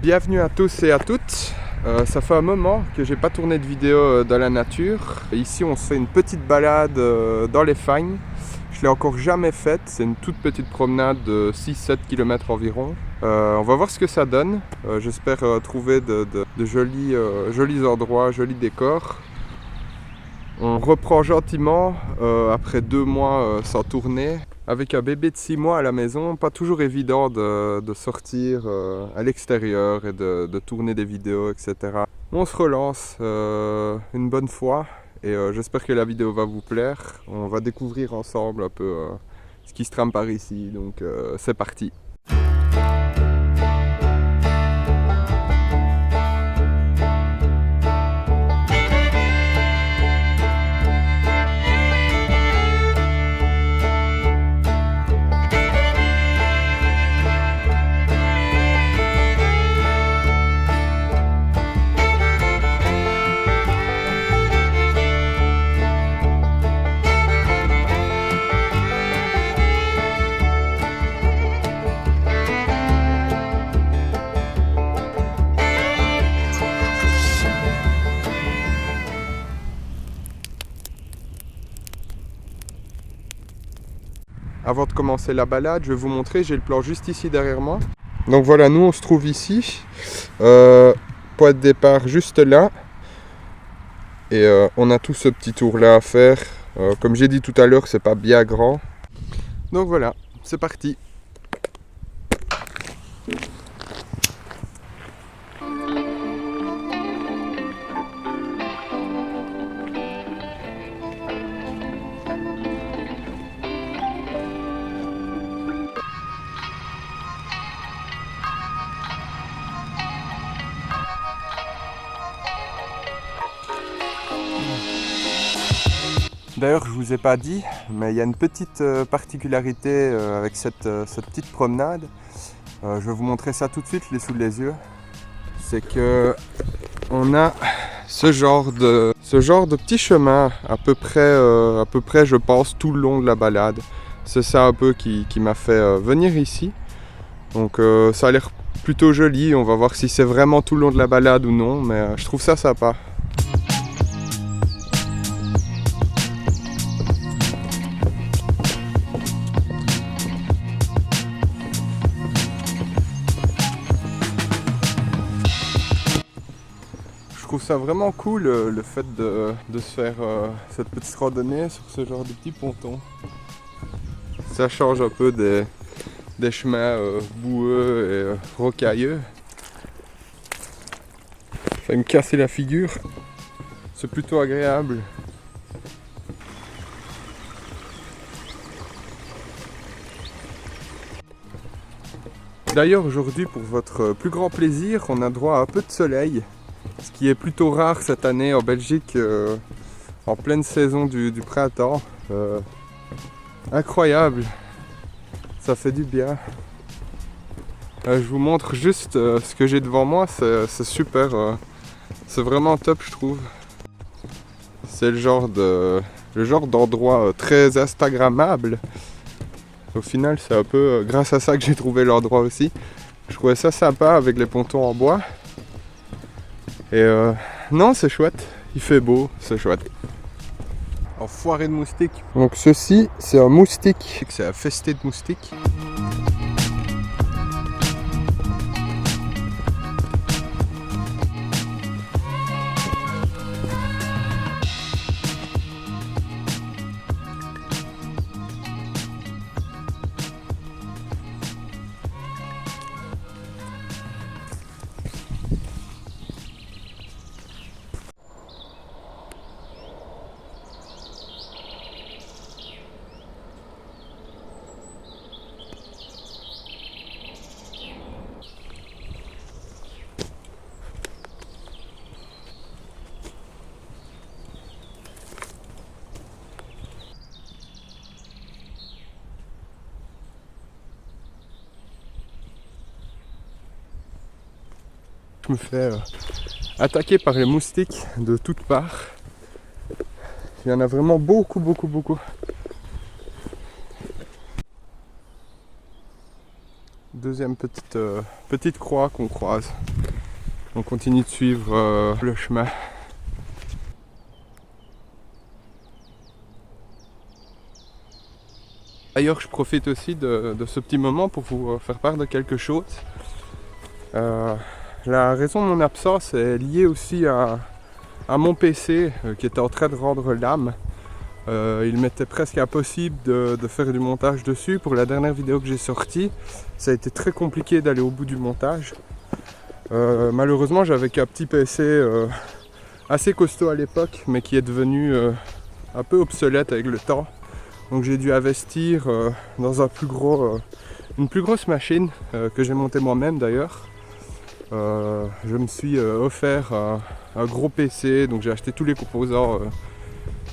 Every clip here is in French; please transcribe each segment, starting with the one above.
Bienvenue à tous et à toutes. Ça fait un moment que j'ai pas tourné de vidéo dans la nature. Ici on se fait une petite balade dans les Fagnes. Je l'ai encore jamais faite, c'est une toute petite promenade de 6-7 km environ. On va voir ce que ça donne. J'espère trouver de jolis endroits, jolis décors. On reprend gentiment après 2 mois sans tourner. Avec un bébé de 6 mois à la maison, pas toujours évident de sortir à l'extérieur et de tourner des vidéos, etc. On se relance une bonne fois et j'espère que la vidéo va vous plaire. On va découvrir ensemble un peu ce qui se trame par ici, donc c'est parti. Avant de commencer la balade, je vais vous montrer, j'ai le plan juste ici derrière moi. Donc voilà, nous on se trouve ici, point de départ juste là. Et on a tout ce petit tour là à faire. Comme j'ai dit tout à l'heure, c'est pas bien grand. Donc voilà, c'est parti. D'ailleurs, je vous ai pas dit, mais il y a une petite particularité avec cette petite promenade. Je vais vous montrer ça tout de suite, je l'ai sous les yeux. C'est que on a ce genre de petit chemin à peu près, je pense, tout le long de la balade. C'est ça un peu qui m'a fait venir ici. Donc ça a l'air plutôt joli. On va voir si c'est vraiment tout le long de la balade ou non, mais je trouve ça sympa. Je trouve ça vraiment cool le fait de se faire cette petite randonnée sur ce genre de petit ponton. Ça change un peu des chemins boueux et rocailleux. Ça va me casser la figure. C'est plutôt agréable. D'ailleurs aujourd'hui, pour votre plus grand plaisir, on a droit à un peu de soleil. Ce qui est plutôt rare cette année en Belgique, en pleine saison du printemps. Incroyable, ça fait du bien. Je vous montre juste ce que j'ai devant moi, c'est super, c'est vraiment top je trouve. C'est le genre d'endroit très instagrammable. Au final c'est un peu grâce à ça que j'ai trouvé l'endroit aussi. Je trouvais ça sympa avec les pontons en bois. Et non, c'est chouette, il fait beau, c'est chouette. Enfoiré de moustiques. Donc ceci, c'est un moustique, c'est infesté de moustiques. Je me fais attaquer par les moustiques de toutes parts. Il y en a vraiment beaucoup. deuxième petite croix qu'on croise. On continue de suivre le chemin. D'ailleurs, je profite aussi de ce petit moment pour vous faire part de quelque chose. La raison de mon absence est liée aussi à mon PC qui était en train de rendre l'âme. Il m'était presque impossible de faire du montage dessus. Pour la dernière vidéo que j'ai sortie, ça a été très compliqué d'aller au bout du montage. Malheureusement, j'avais qu'un petit PC assez costaud à l'époque, mais qui est devenu un peu obsolète avec le temps. Donc j'ai dû investir dans une plus grosse machine que j'ai montée moi-même d'ailleurs. Je me suis offert un gros PC, donc j'ai acheté tous les composants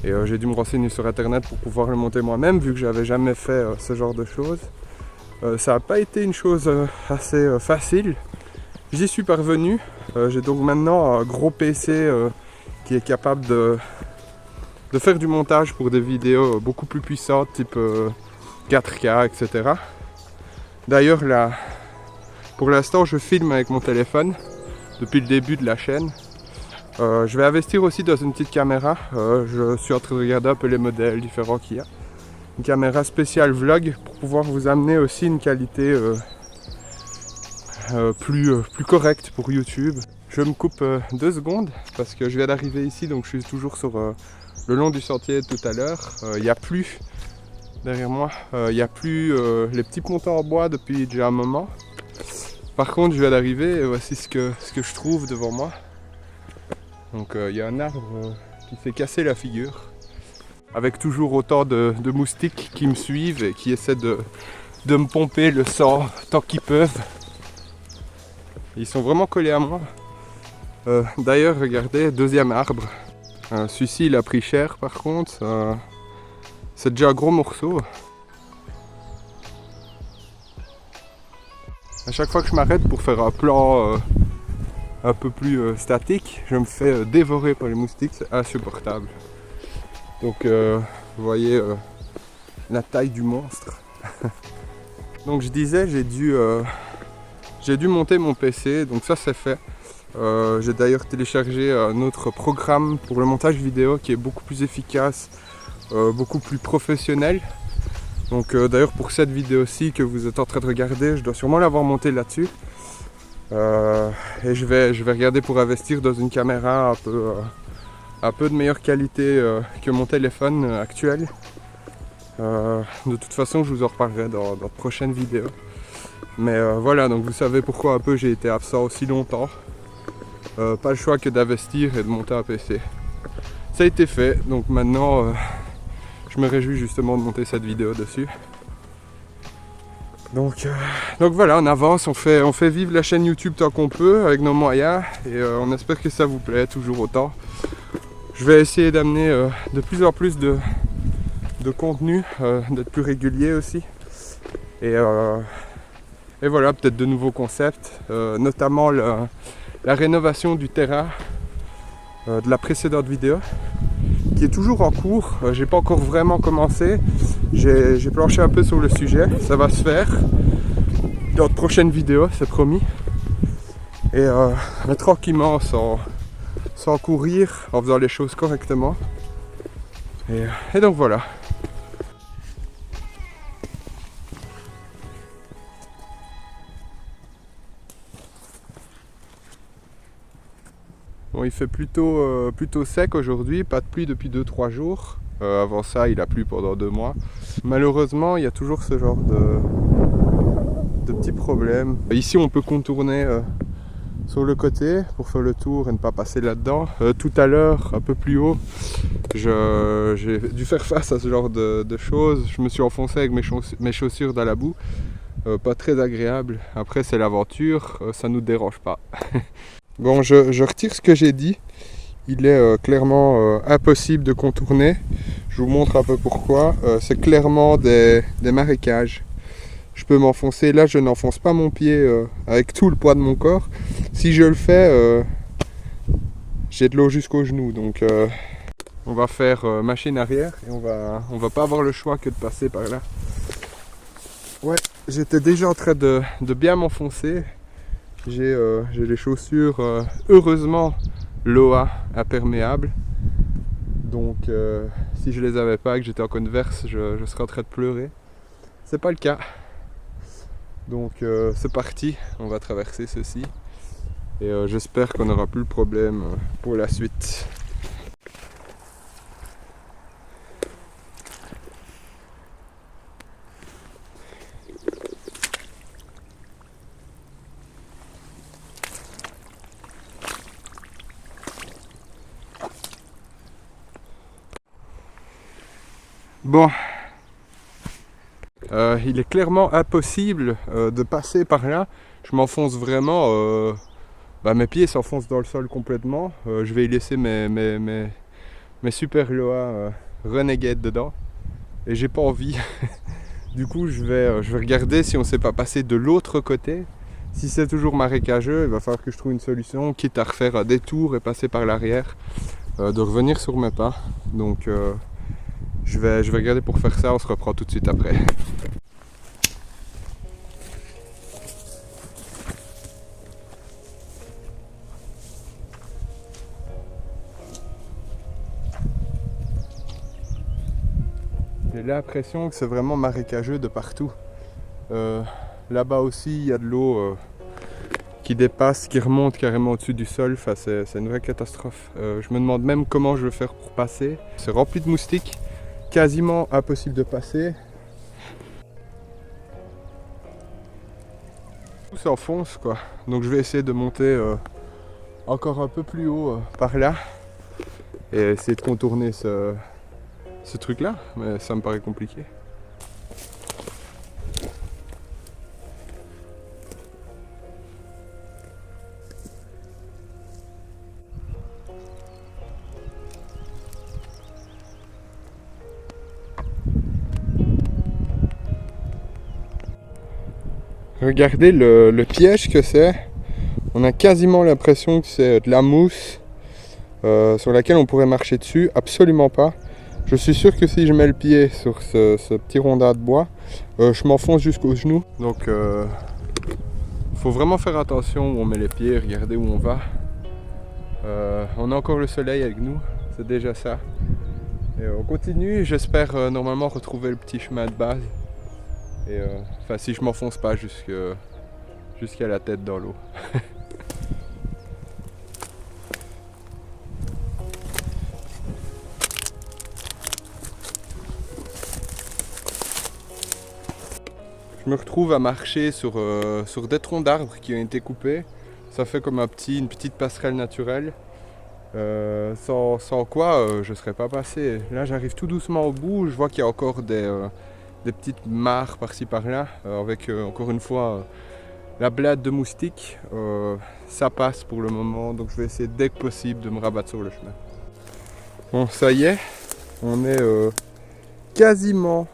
et j'ai dû me renseigner sur internet pour pouvoir le monter moi-même vu que j'avais jamais fait ce genre de choses. Ça n'a pas été une chose assez facile. J'y suis parvenu. J'ai donc maintenant un gros PC qui est capable de faire du montage pour des vidéos beaucoup plus puissantes, type 4K, etc. D'ailleurs, là, pour l'instant, je filme avec mon téléphone depuis le début de la chaîne. Je vais investir aussi dans une petite caméra. Je suis en train de regarder un peu les modèles différents qu'il y a. Une caméra spéciale vlog pour pouvoir vous amener aussi une qualité plus correcte pour YouTube. Je me coupe 2 secondes parce que je viens d'arriver ici, donc je suis toujours sur le long du sentier de tout à l'heure. Il n'y a plus derrière moi, il n'y a plus les petits pontons en bois depuis déjà un moment. Par contre, je viens d'arriver et voici ce que je trouve devant moi. Donc il y a un arbre qui s'est cassé la figure, avec toujours autant de moustiques qui me suivent et qui essaient de me pomper le sang tant qu'ils peuvent. Ils sont vraiment collés à moi. D'ailleurs, regardez, deuxième arbre. Celui-ci, il a pris cher par contre. C'est déjà un gros morceau. À chaque fois que je m'arrête pour faire un plan un peu plus statique, je me fais dévorer par les moustiques, c'est insupportable. Donc vous voyez la taille du monstre. Donc je disais, j'ai dû monter mon PC, donc ça c'est fait. J'ai d'ailleurs téléchargé un autre programme pour le montage vidéo qui est beaucoup plus efficace, beaucoup plus professionnel. Donc d'ailleurs pour cette vidéo-ci que vous êtes en train de regarder, je dois sûrement l'avoir monté là-dessus. Et je vais regarder pour investir dans une caméra un peu de meilleure qualité que mon téléphone actuel. De toute façon, je vous en reparlerai dans de prochaines vidéos. Mais voilà, donc vous savez pourquoi un peu j'ai été absent aussi longtemps. Pas le choix que d'investir et de monter un PC. Ça a été fait, donc maintenant je me réjouis justement de monter cette vidéo dessus. Donc voilà, on avance, on fait vivre la chaîne YouTube tant qu'on peut avec nos moyens et on espère que ça vous plaît toujours autant. Je vais essayer d'amener de plus en plus de contenu, d'être plus régulier aussi. Et voilà, peut-être de nouveaux concepts, notamment la rénovation du terrain de la précédente vidéo, qui est toujours en cours. J'ai pas encore vraiment commencé. J'ai planché un peu sur le sujet. Ça va se faire dans de prochaines vidéos, c'est promis. Et mais tranquillement, sans courir, en faisant les choses correctement. Et donc voilà. Bon, il fait plutôt sec aujourd'hui, pas de pluie depuis 2-3 jours. Avant ça, il a plu pendant 2 mois. Malheureusement, il y a toujours ce genre de petits problèmes. Ici, on peut contourner sur le côté pour faire le tour et ne pas passer là-dedans. Tout à l'heure, un peu plus haut, j'ai dû faire face à ce genre de choses. Je me suis enfoncé avec mes chaussures dans la boue. Pas très agréable. Après, c'est l'aventure, ça nous dérange pas. Bon, je retire ce que j'ai dit. Il est clairement impossible de contourner. Je vous montre un peu pourquoi. C'est clairement des marécages. Je peux m'enfoncer. Là, je n'enfonce pas mon pied avec tout le poids de mon corps. Si je le fais, j'ai de l'eau jusqu'aux genoux. Donc, on va faire machine arrière et on va pas avoir le choix que de passer par là. Ouais, j'étais déjà en train de bien m'enfoncer. J'ai les chaussures, heureusement, Loa imperméables. Donc si je les avais pas et que j'étais en Converse, je serais en train de pleurer. C'est pas le cas. Donc c'est parti, on va traverser ceci. Et j'espère qu'on n'aura plus le problème pour la suite. Bon, il est clairement impossible de passer par là. Je m'enfonce vraiment, mes pieds s'enfoncent dans le sol complètement. Je vais y laisser mes super Loa Renegade dedans. Et j'ai pas envie. Du coup, je vais regarder si on ne sait pas passer de l'autre côté. Si c'est toujours marécageux, il va falloir que je trouve une solution, quitte à refaire un détour et passer par l'arrière, de revenir sur mes pas. Donc je vais regarder pour faire ça, on se reprend tout de suite après. J'ai l'impression que c'est vraiment marécageux de partout. Là-bas aussi, il y a de l'eau qui dépasse, qui remonte carrément au-dessus du sol. Enfin, c'est une vraie catastrophe. Je me demande même comment je vais faire pour passer. C'est rempli de moustiques, quasiment impossible de passer. Tout s'enfonce quoi. Donc je vais essayer de monter encore un peu plus haut par là et essayer de contourner ce truc là, mais ça me paraît compliqué. Regardez le piège que c'est. On a quasiment l'impression que c'est de la mousse sur laquelle on pourrait marcher dessus. Absolument pas. Je suis sûr que si je mets le pied sur ce petit rondin de bois, je m'enfonce jusqu'aux genoux. Donc faut vraiment faire attention où on met les pieds, regarder où on va. On a encore le soleil avec nous, c'est déjà ça. Et on continue, j'espère normalement retrouver le petit chemin de base. Et enfin si je m'enfonce pas jusqu'à la tête dans l'eau. Je me retrouve à marcher sur des troncs d'arbres qui ont été coupés. Ça fait comme une petite passerelle naturelle. Sans quoi je ne serais pas passé. Là j'arrive tout doucement au bout, je vois qu'il y a encore des petites mares par-ci par-là, avec encore une fois la blade de moustiques. Ça passe pour le moment, donc je vais essayer dès que possible de me rabattre sur le chemin. Bon, ça y est, on est quasiment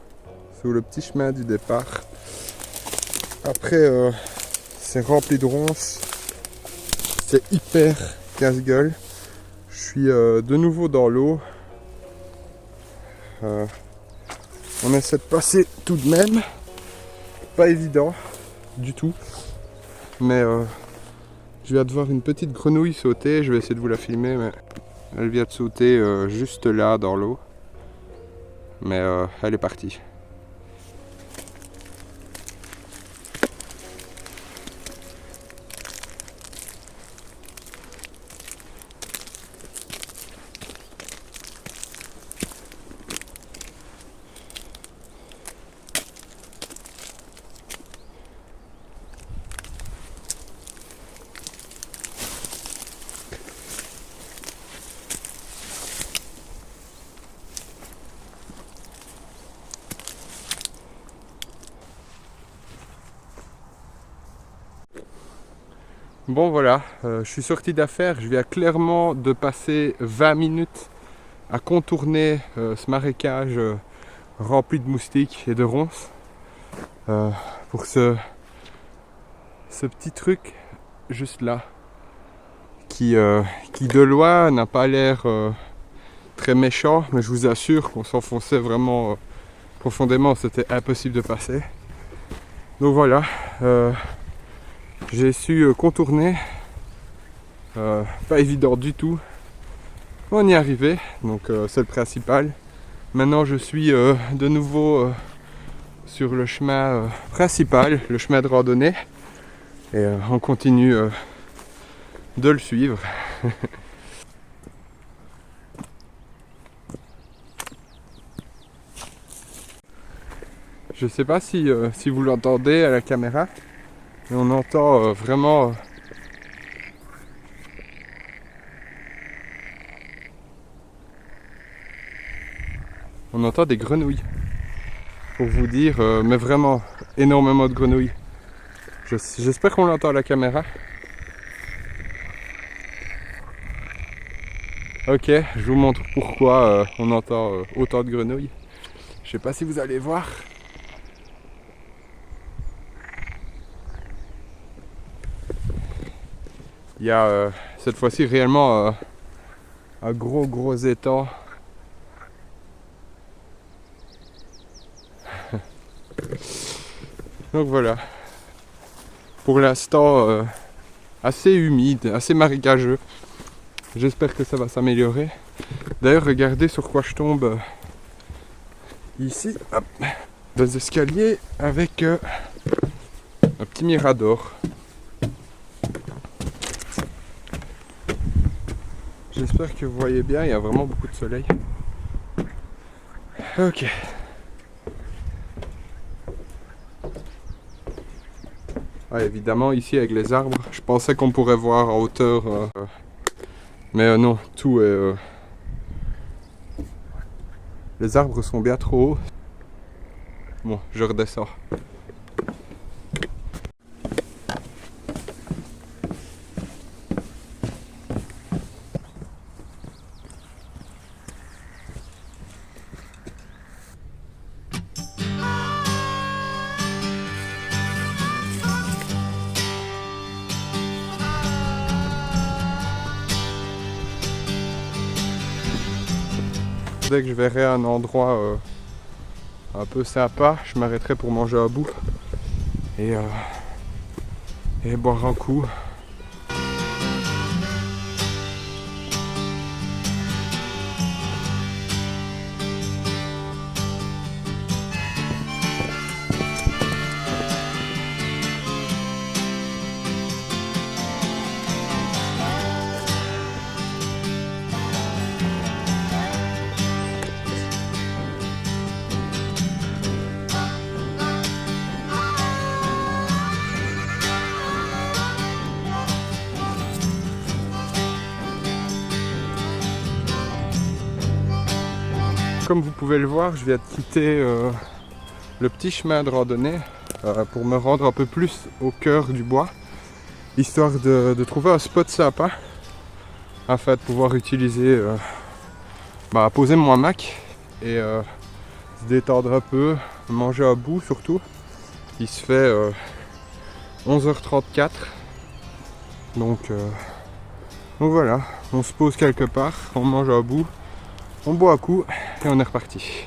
sur le petit chemin du départ. Après, c'est rempli de ronces, c'est hyper casse-gueule. Je suis de nouveau dans l'eau. On essaie de passer tout de même. Pas évident du tout. Mais je viens de voir une petite grenouille sauter. Je vais essayer de vous la filmer, mais elle vient de sauter juste là dans l'eau. Mais elle est partie. Bon voilà, je suis sorti d'affaire, je viens clairement de passer 20 minutes à contourner ce marécage rempli de moustiques et de ronces pour ce petit truc juste là qui de loin n'a pas l'air très méchant, mais je vous assure qu'on s'enfonçait vraiment profondément, c'était impossible de passer. Donc voilà, j'ai su contourner, pas évident du tout. On y est arrivé, donc c'est le principal. Maintenant je suis de nouveau sur le chemin principal, le chemin de randonnée, et on continue de le suivre. Je sais pas si vous l'entendez à la caméra, mais on entend vraiment on entend des grenouilles. Pour vous dire, mais vraiment énormément de grenouilles. J'espère qu'on l'entend à la caméra. Ok, je vous montre pourquoi on entend autant de grenouilles. Je sais pas si vous allez voir. Il y a cette fois-ci réellement un gros étang. Donc voilà. Pour l'instant, assez humide, assez marécageux. J'espère que ça va s'améliorer. D'ailleurs, regardez sur quoi je tombe ici. Hop, des escaliers avec un petit mirador. J'espère que vous voyez bien, il y a vraiment beaucoup de soleil. Ok. Ah, évidemment, ici avec les arbres, je pensais qu'on pourrait voir en hauteur. Mais non, tout est... Les arbres sont bien trop hauts. Bon, je redescends. Dès que je verrai un endroit un peu sympa, je m'arrêterai pour manger à bout et boire un coup. Comme vous pouvez le voir, je viens de quitter le petit chemin de randonnée pour me rendre un peu plus au cœur du bois, histoire de trouver un spot sympa afin de pouvoir utiliser, poser mon hamac et se détendre un peu, manger à bout surtout. Il se fait 11h34, donc voilà, on se pose quelque part, on mange à bout. On boit un coup et on est reparti.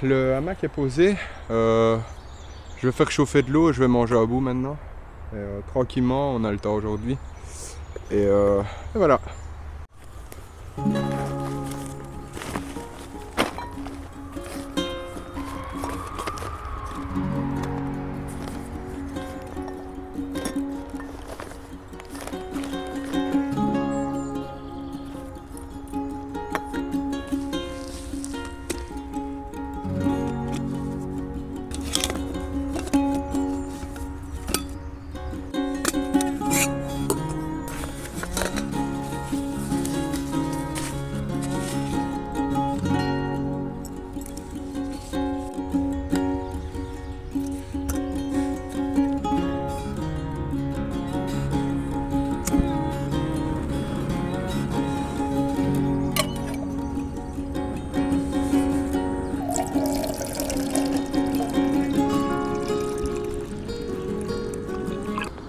Le hamac est posé, je vais faire chauffer de l'eau et je vais manger à bout maintenant. Et, tranquillement, on a le temps aujourd'hui. Et voilà.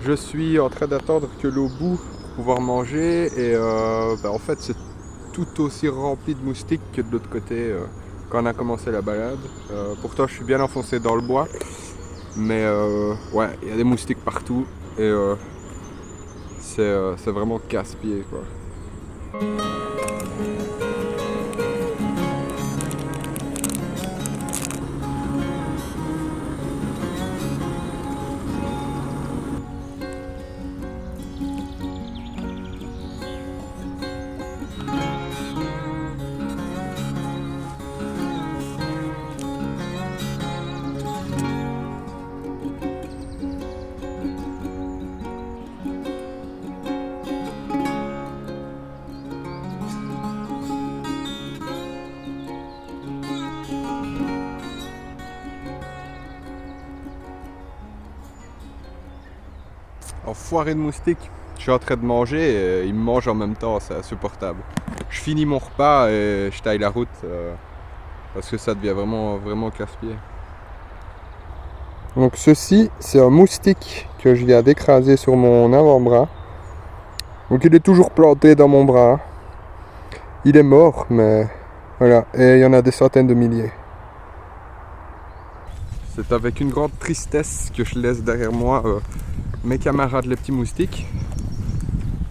Je suis en train d'attendre que l'eau bout pour pouvoir manger et en fait c'est tout aussi rempli de moustiques que de l'autre côté quand on a commencé la balade. Pourtant je suis bien enfoncé dans le bois, mais ouais, il y a des moustiques partout et c'est vraiment casse-pied quoi. Enfoiré de moustiques, je suis en train de manger et ils me mangent en même temps, c'est insupportable. Je finis mon repas et je taille la route parce que ça devient vraiment casse-pied. Donc ceci, c'est un moustique que je viens d'écraser sur mon avant-bras. Donc il est toujours planté dans mon bras. Il est mort, mais voilà, et il y en a des centaines de milliers. C'est avec une grande tristesse que je laisse derrière moi mes camarades les petits moustiques.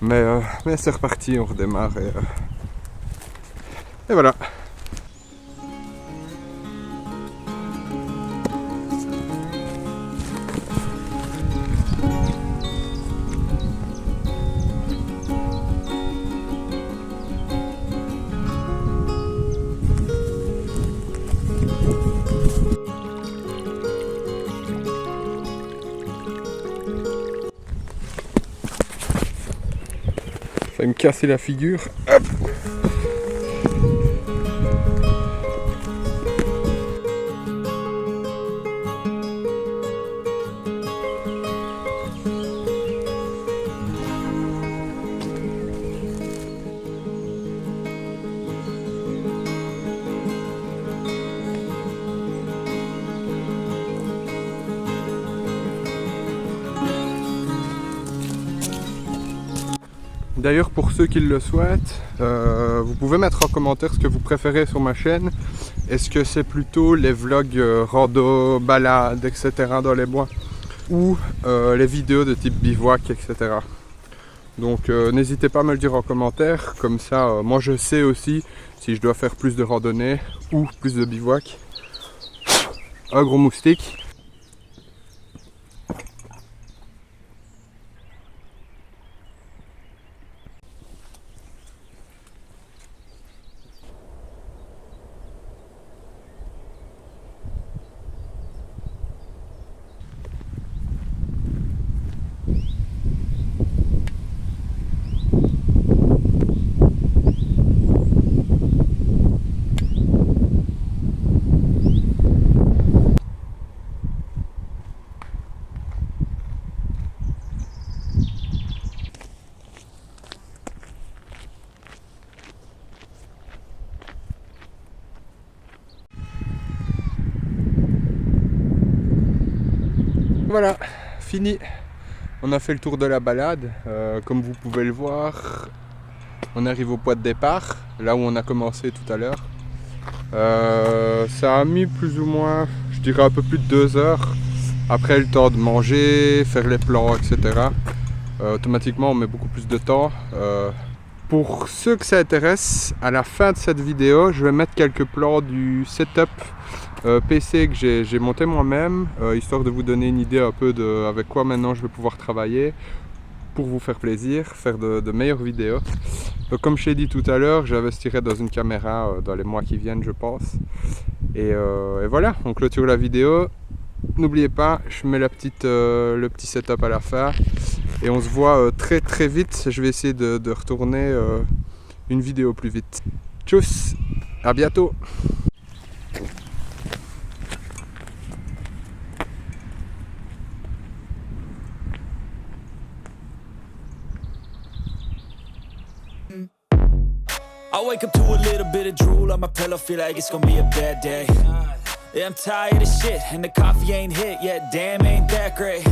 Mais c'est reparti, on redémarre et voilà. Ça va me casser la figure. Hop. D'ailleurs, pour ceux qui le souhaitent, vous pouvez mettre en commentaire ce que vous préférez sur ma chaîne. Est-ce que c'est plutôt les vlogs rando, balades, etc. dans les bois, ou les vidéos de type bivouac, etc. Donc n'hésitez pas à me le dire en commentaire, comme ça moi je sais aussi si je dois faire plus de randonnée ou plus de bivouac. Un gros moustique. Voilà, fini. On a fait le tour de la balade. Comme vous pouvez le voir, on arrive au point de départ, là où on a commencé tout à l'heure. Ça a mis plus ou moins, je dirais un peu plus de 2 heures. Après le temps de manger, faire les plans, etc. Automatiquement on met beaucoup plus de temps. Pour ceux que ça intéresse, à la fin de cette vidéo, je vais mettre quelques plans du setup PC que j'ai monté moi-même, histoire de vous donner une idée un peu de avec quoi maintenant je vais pouvoir travailler pour vous faire plaisir, faire de meilleures vidéos. Donc comme je t'ai dit tout à l'heure, j'investirai dans une caméra dans les mois qui viennent je pense. Et voilà, on clôture la vidéo. N'oubliez pas, je mets le petit setup à la fin. Et on se voit très vite. Je vais essayer de retourner une vidéo plus vite. Tchuss, à bientôt. I wake up to a little bit of drool on my pillow, feel like it's gonna be a bad day. Yeah, I'm tired of shit, and the coffee ain't hit yet, damn ain't that great.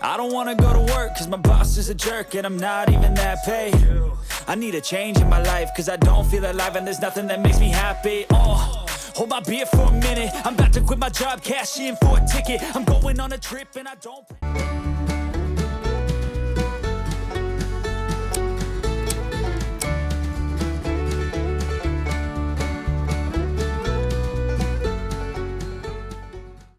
I don't wanna go to work cause my boss is a jerk and I'm not even that paid. I need a change in my life cause I don't feel alive and there's nothing that makes me happy. Hold my beer for a minute, I'm about to quit my job, cash in for a ticket. I'm going on a trip and I don't